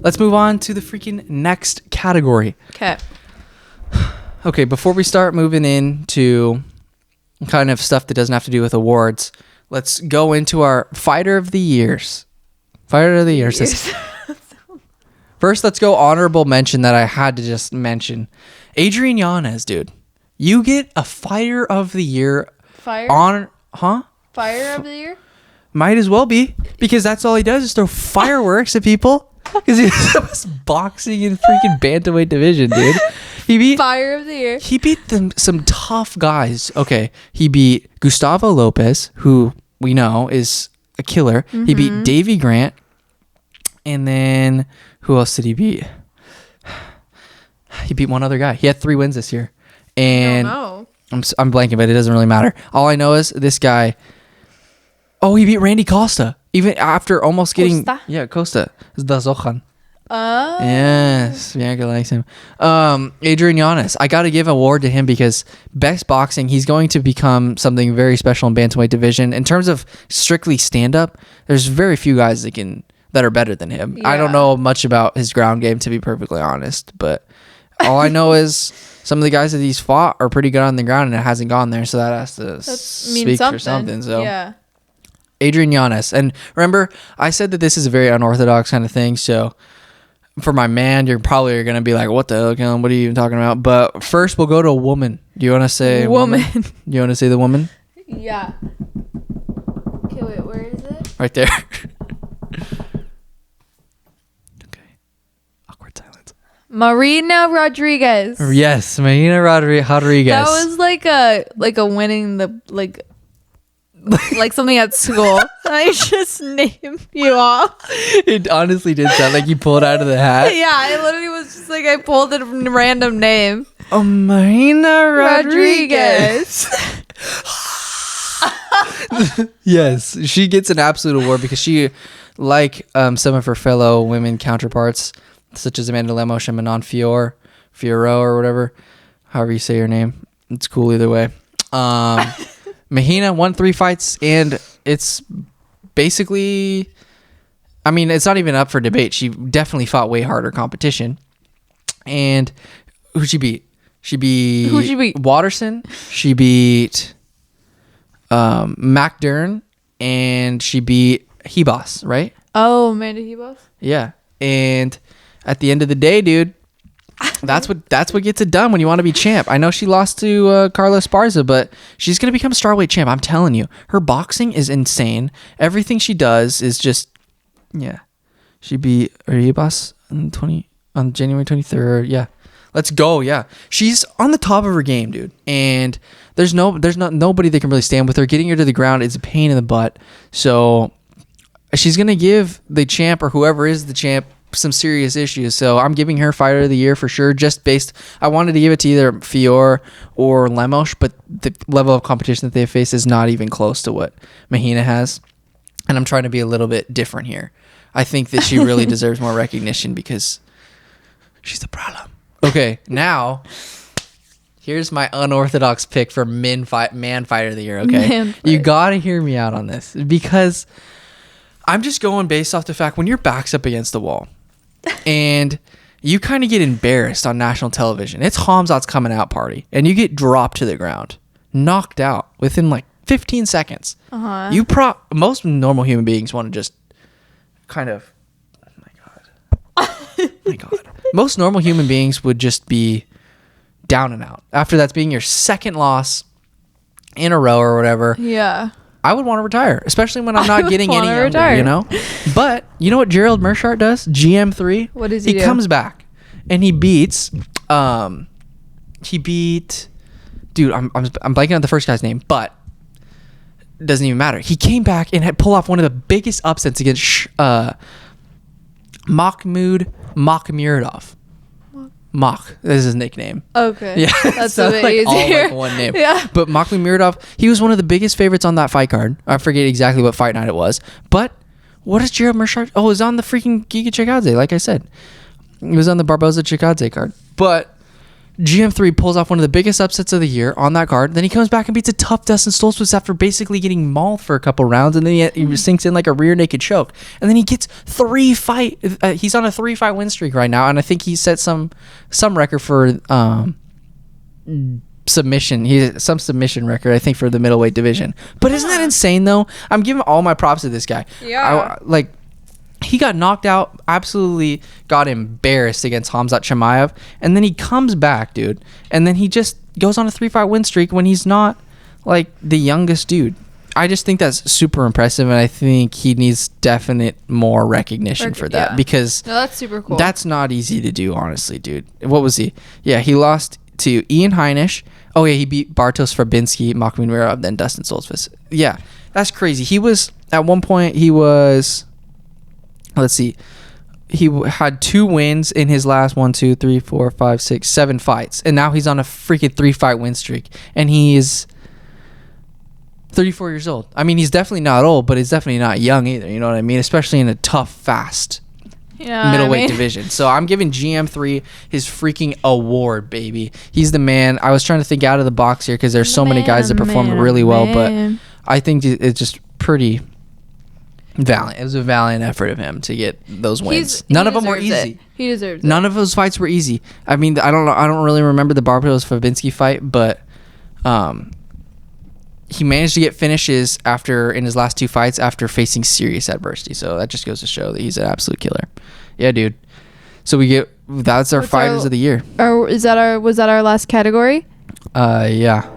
let's move on to the freaking next category. Okay. Okay, before we start moving into kind of stuff that doesn't have to do with awards, let's go into our Fighter of the Years. Fighter of the Years. First, let's go honorable mention that I had to just mention. Adrian Giannis, dude. You get a Fighter of the Year. Fire of the Year? Might as well be, because that's all he does is throw fireworks at people. Because he's the best boxing in freaking bantamweight division, dude. He beat Fire of the Year. He beat some tough guys. Okay, he beat Gustavo Lopez, who we know is a killer. Mm-hmm. He beat Davy Grant, and then who else did he beat? He beat one other guy. He had 3 wins this year, and I'm blanking, but it doesn't really matter. All I know is this guy. Oh, he beat Randy Costa even after almost getting Costa. It's the Zohan. Oh. Yes, Bianca likes him. Adrian Giannis. I got to give an award to him because best boxing, he's going to become something very special in bantamweight division. In terms of strictly stand-up, there's very few guys that are better than him. Yeah. I don't know much about his ground game, to be perfectly honest, but all I know is some of the guys that he's fought are pretty good on the ground, and it hasn't gone there, so that has to speak for something. So yeah. Adrian Giannis. And remember, I said that this is a very unorthodox kind of thing, so for my man, you're probably going to be like, what the hell, Kellen? What are you even talking about? But first, we'll go to a woman. Do you want to say woman? You want to say the woman? Yeah. Okay, wait, where is it? Right there. Okay. Awkward silence. Mourinho Rodriguez. Yes, Mourinho Rodriguez. That was like a winning the like something at school. I just named you all. It honestly did sound like you pulled out of the hat. Yeah, I literally was just like, I pulled a random name. Omino Rodriguez. Yes, she gets an absolute award because she, like some of her fellow women counterparts, such as Amanda Lemos and Manon Fiorot or whatever, however you say her name. It's cool either way. Mahina won 3 fights, and it's basically, I mean, it's not even up for debate. She definitely fought way harder competition. And who'd she beat? She beat Watterson. She beat Mac Dern, and she beat Hebos, right? Oh, Amanda Hebos? Yeah. And at the end of the day, dude, that's what gets it done when you want to be champ. I know she lost to Carla Esparza, but she's going to become strawweight champ. I'm telling you. Her boxing is insane. Everything she does is just, yeah. She beat Ribas on January 23rd. Yeah. Let's go. Yeah. She's on the top of her game, dude. And there's nobody that can really stand with her. Getting her to the ground is a pain in the butt. So she's going to give the champ or whoever is the champ some serious issues. So I'm giving her Fighter of the Year for sure. I wanted to give it to either Fior or Lemos, but the level of competition that they face is not even close to what Mahina has. And I'm trying to be a little bit different here. I think that she really deserves more recognition because she's the problem. Okay, now here's my unorthodox pick for man Fighter of the Year. Okay, you gotta hear me out on this because I'm just going based off the fact when your back's up against the wall and you kind of get embarrassed on national television. It's Hamzat's coming out party and you get dropped to the ground, knocked out within like 15 seconds. Uh-huh. Most normal human beings want to just kind of, oh my God. Most normal human beings would just be down and out. After that's being your second loss in a row or whatever. Yeah. I would want to retire, especially when I'm not getting any younger, you know? But you know what Gerald Mershart does? GM3? What does he do? He comes back and he beats, dude, I'm blanking on the first guy's name, but it doesn't even matter. He came back and had pulled off one of the biggest upsets against Mahmoud Makhmuradov. Mach, this is his nickname. Okay. Yeah. That's a bit easier. All like one name. Yeah. But Makhmuradov, he was one of the biggest favorites on that fight card. I forget exactly what fight night it was. But what is Gerald Mershart? Oh, it was on the freaking Giga Chikadze, like I said. It was on the Barboza Chikadze card. But GM3 pulls off one of the biggest upsets of the year on that card. Then he comes back and beats a tough Dustin Stoltzfus after basically getting mauled for a couple rounds, and then he sinks in like a rear naked choke. And then he gets he's on a 3-fight win streak right now, and I think he set some record for submission. He's some submission record, I think, for the middleweight division. But isn't that insane though? I'm giving all my props to this guy. Yeah. He got knocked out, absolutely got embarrassed against Khamzat Chimaev, and then he comes back, dude. And then he just goes on a 3-fight win streak when he's not like the youngest dude. I just think that's super impressive, and I think he needs definite more recognition for that because that's super cool. That's not easy to do, honestly, dude. What was he? Yeah, he lost to Ian Heinisch. Oh yeah, he beat Bartosz Fabinski, Makhmud Mirov, then Dustin Stoltzfus. Yeah, that's crazy. He was at one point. Let's see. He had 2 wins in his last 1, 2, 3, 4, 5, 6, 7 fights. And now he's on a freaking 3-fight win streak. And he's 34 years old. I mean, he's definitely not old, but he's definitely not young either. You know what I mean? Especially in a tough, fast middleweight division. So I'm giving GM3 his freaking award, baby. He's the man. I was trying to think out of the box here because there's so many guys that performed really well. But I think it's just pretty... valiant. It was a valiant effort of him to get those wins. None of them were easy. He deserves it. None of those fights were easy. I mean, I don't know. I don't really remember the Bartosz Fabinski fight, but he managed to get finishes in his last 2 fights after facing serious adversity. So that just goes to show that he's an absolute killer. Yeah, dude. So that's our fighters of the year. Was that our last category? Yeah.